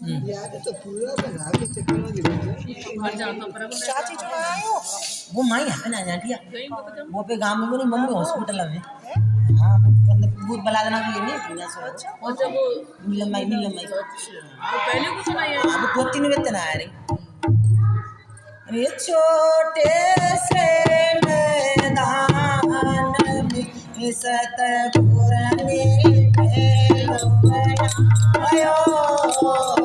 यार तो पूरा बना के चक्कर में घर जाता पर चाची जो आयो वो माई है ना जानती है गई तो वो पे गांव में मेरी मम्मी हॉस्पिटल में हाँ भूत बला देना के लिए नहीं पीना सो अच्छा और जब वो नीलम माई तो पहले को सुनाई है अब दो तीन वेतन आया रे अरे छोटे से मैदान में सतपुर ने आयो